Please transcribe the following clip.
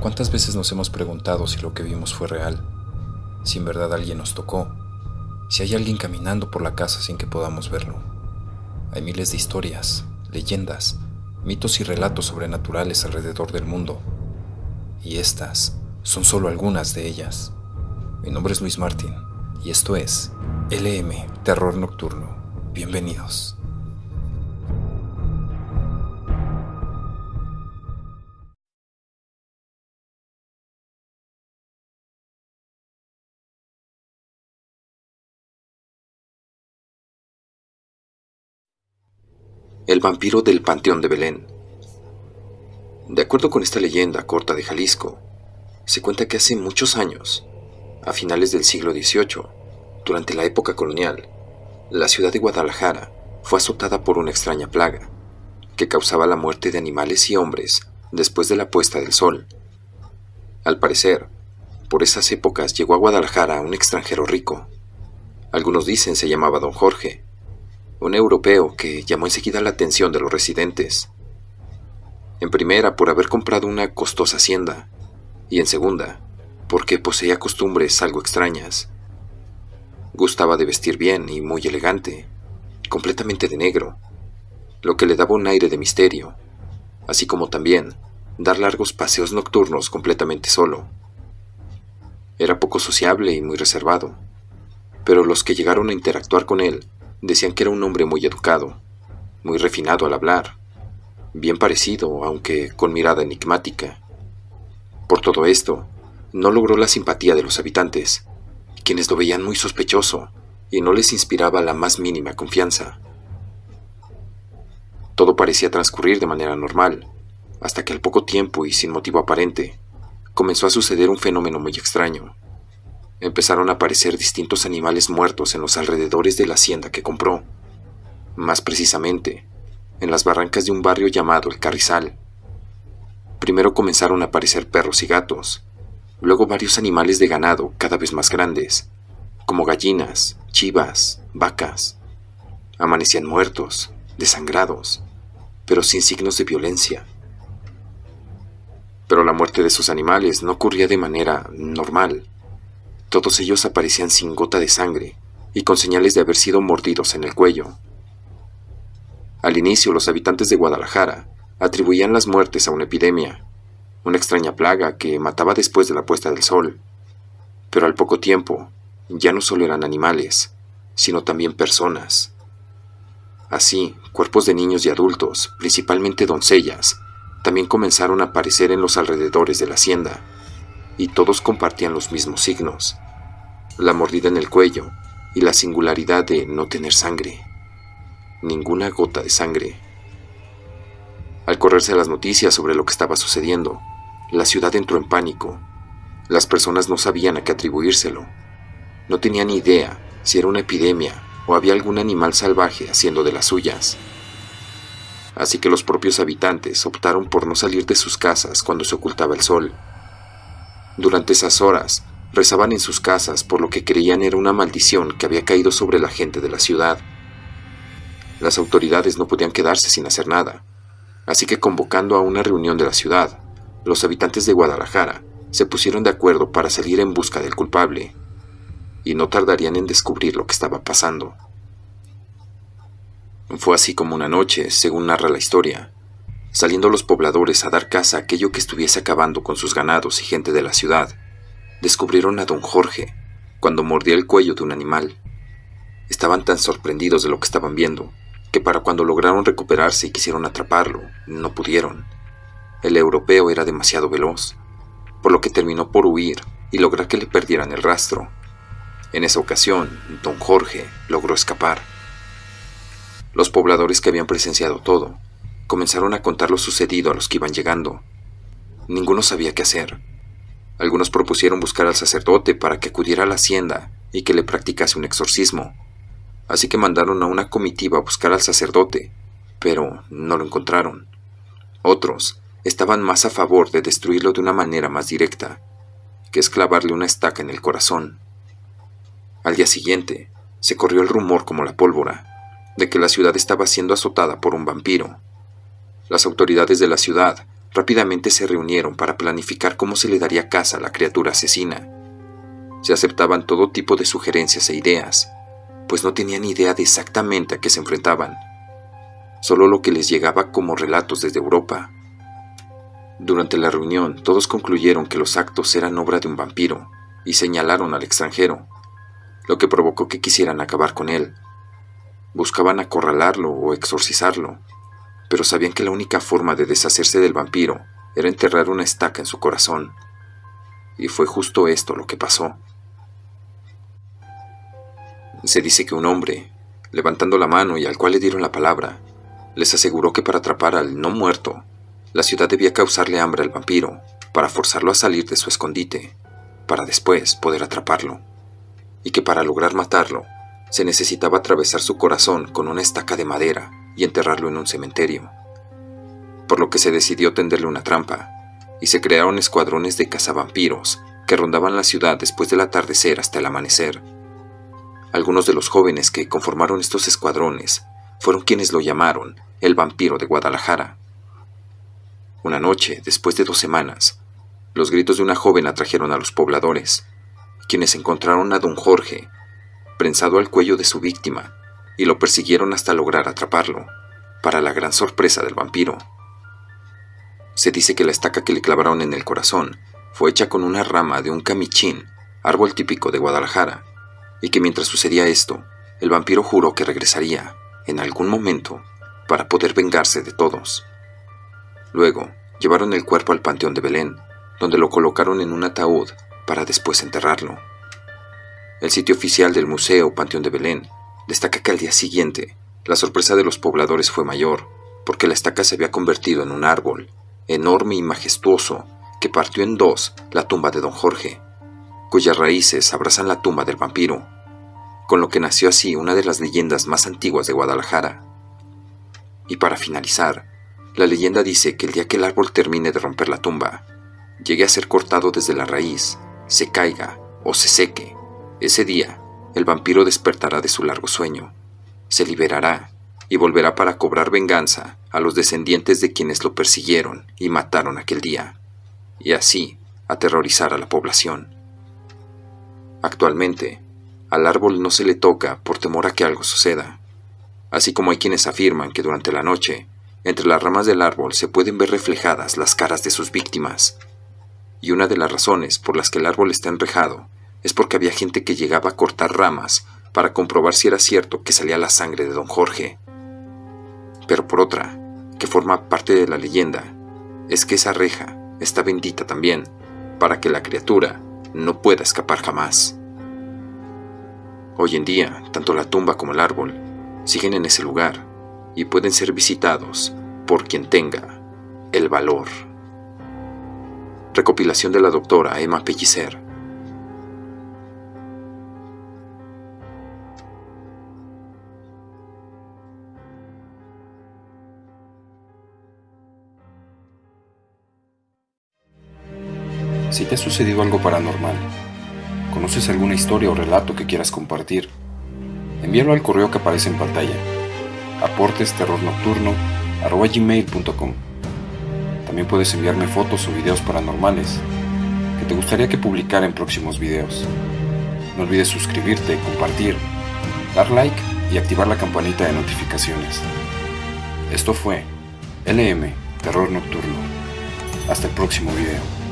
¿Cuántas veces nos hemos preguntado si lo que vimos fue real? Si en verdad alguien nos tocó, si hay alguien caminando por la casa sin que podamos verlo. Hay miles de historias, leyendas, mitos y relatos sobrenaturales alrededor del mundo, y estas son solo algunas de ellas. Mi nombre es Luis Martín, y esto es LM Terror Nocturno. Bienvenidos. El vampiro del Panteón de Belén. De acuerdo con esta leyenda corta de Jalisco, se cuenta que hace muchos años, a finales del siglo XVIII, durante la época colonial, la ciudad de Guadalajara fue azotada por una extraña plaga, que causaba la muerte de animales y hombres después de la puesta del sol. Al parecer, por esas épocas llegó a Guadalajara un extranjero rico. Algunos dicen se llamaba Don Jorge, un europeo que llamó enseguida la atención de los residentes. En primera, por haber comprado una costosa hacienda, y en segunda, porque poseía costumbres algo extrañas. Gustaba de vestir bien y muy elegante, completamente de negro, lo que le daba un aire de misterio, así como también dar largos paseos nocturnos completamente solo. Era poco sociable y muy reservado, pero los que llegaron a interactuar con él decían que era un hombre muy educado, muy refinado al hablar, bien parecido, aunque con mirada enigmática. Por todo esto, no logró la simpatía de los habitantes, quienes lo veían muy sospechoso y no les inspiraba la más mínima confianza. Todo parecía transcurrir de manera normal, hasta que al poco tiempo y sin motivo aparente, comenzó a suceder un fenómeno muy extraño. Empezaron a aparecer distintos animales muertos en los alrededores de la hacienda que compró, más precisamente, en las barrancas de un barrio llamado El Carrizal. Primero comenzaron a aparecer perros y gatos, luego varios animales de ganado cada vez más grandes, como gallinas, chivas, vacas. Amanecían muertos, desangrados, pero sin signos de violencia. Pero la muerte de esos animales no ocurría de manera normal. Todos ellos aparecían sin gota de sangre y con señales de haber sido mordidos en el cuello. Al inicio, los habitantes de Guadalajara atribuían las muertes a una epidemia, una extraña plaga que mataba después de la puesta del sol. Pero al poco tiempo, ya no solo eran animales, sino también personas. Así, cuerpos de niños y adultos, principalmente doncellas, también comenzaron a aparecer en los alrededores de la hacienda, y todos compartían los mismos signos: la mordida en el cuello y la singularidad de no tener sangre. Ninguna gota de sangre. Al correrse las noticias sobre lo que estaba sucediendo, la ciudad entró en pánico. Las personas no sabían a qué atribuírselo. No tenían ni idea si era una epidemia o había algún animal salvaje haciendo de las suyas. Así que los propios habitantes optaron por no salir de sus casas cuando se ocultaba el sol. Durante esas horas, rezaban en sus casas por lo que creían era una maldición que había caído sobre la gente de la ciudad. Las autoridades no podían quedarse sin hacer nada, así que convocando a una reunión de la ciudad, los habitantes de Guadalajara se pusieron de acuerdo para salir en busca del culpable, y no tardarían en descubrir lo que estaba pasando. Fue así como una noche, según narra la historia, saliendo los pobladores a dar caza a aquello que estuviese acabando con sus ganados y gente de la ciudad, descubrieron a Don Jorge cuando mordía el cuello de un animal. Estaban tan sorprendidos de lo que estaban viendo, que para cuando lograron recuperarse y quisieron atraparlo, no pudieron. El europeo era demasiado veloz, por lo que terminó por huir y lograr que le perdieran el rastro. En esa ocasión, Don Jorge logró escapar. Los pobladores que habían presenciado todo comenzaron a contar lo sucedido a los que iban llegando. Ninguno sabía qué hacer. Algunos propusieron buscar al sacerdote para que acudiera a la hacienda y que le practicase un exorcismo. Así que mandaron a una comitiva a buscar al sacerdote, pero no lo encontraron. Otros estaban más a favor de destruirlo de una manera más directa, que es clavarle una estaca en el corazón. Al día siguiente, se corrió el rumor como la pólvora, de que la ciudad estaba siendo azotada por un vampiro. Las autoridades de la ciudad rápidamente se reunieron para planificar cómo se le daría caza a la criatura asesina. Se aceptaban todo tipo de sugerencias e ideas, pues no tenían idea de exactamente a qué se enfrentaban, solo lo que les llegaba como relatos desde Europa. Durante la reunión, todos concluyeron que los actos eran obra de un vampiro y señalaron al extranjero, lo que provocó que quisieran acabar con él. Buscaban acorralarlo o exorcizarlo, pero sabían que la única forma de deshacerse del vampiro era enterrar una estaca en su corazón. Y fue justo esto lo que pasó. Se dice que un hombre, levantando la mano y al cual le dieron la palabra, les aseguró que para atrapar al no muerto, la ciudad debía causarle hambre al vampiro para forzarlo a salir de su escondite, para después poder atraparlo, y que para lograr matarlo, se necesitaba atravesar su corazón con una estaca de madera y enterrarlo en un cementerio. Por lo que se decidió tenderle una trampa, y se crearon escuadrones de cazavampiros que rondaban la ciudad después del atardecer hasta el amanecer. Algunos de los jóvenes que conformaron estos escuadrones fueron quienes lo llamaron el vampiro de Guadalajara. Una noche, después de 2 semanas, los gritos de una joven atrajeron a los pobladores, quienes encontraron a don Jorge prensado al cuello de su víctima y lo persiguieron hasta lograr atraparlo, para la gran sorpresa del vampiro. Se dice que la estaca que le clavaron en el corazón fue hecha con una rama de un camichín, árbol típico de Guadalajara, y que mientras sucedía esto, el vampiro juró que regresaría, en algún momento, para poder vengarse de todos. Luego, llevaron el cuerpo al Panteón de Belén, donde lo colocaron en un ataúd para después enterrarlo. El sitio oficial del Museo Panteón de Belén destaca que al día siguiente, la sorpresa de los pobladores fue mayor, porque la estaca se había convertido en un árbol, enorme y majestuoso, que partió en 2 la tumba de don Jorge, cuyas raíces abrazan la tumba del vampiro, con lo que nació así una de las leyendas más antiguas de Guadalajara. Y para finalizar, la leyenda dice que el día que el árbol termine de romper la tumba, llegue a ser cortado desde la raíz, se caiga o se seque, ese día el vampiro despertará de su largo sueño, se liberará y volverá para cobrar venganza a los descendientes de quienes lo persiguieron y mataron aquel día, y así aterrorizar a la población. Actualmente, al árbol no se le toca por temor a que algo suceda, así como hay quienes afirman que durante la noche, entre las ramas del árbol se pueden ver reflejadas las caras de sus víctimas, y una de las razones por las que el árbol está enrejado es porque había gente que llegaba a cortar ramas para comprobar si era cierto que salía la sangre de don Jorge. Pero por otra, que forma parte de la leyenda, es que esa reja está bendita también, para que la criatura no pueda escapar jamás. Hoy en día, tanto la tumba como el árbol siguen en ese lugar y pueden ser visitados por quien tenga el valor. Recopilación de la doctora Emma Pellicer. Si te ha sucedido algo paranormal, conoces alguna historia o relato que quieras compartir, envíalo al correo que aparece en pantalla, aportesterrornocturno@gmail.com. También puedes enviarme fotos o videos paranormales que te gustaría que publicara en próximos videos. No olvides suscribirte, compartir, dar like y activar la campanita de notificaciones. Esto fue LM Terror Nocturno. Hasta el próximo video.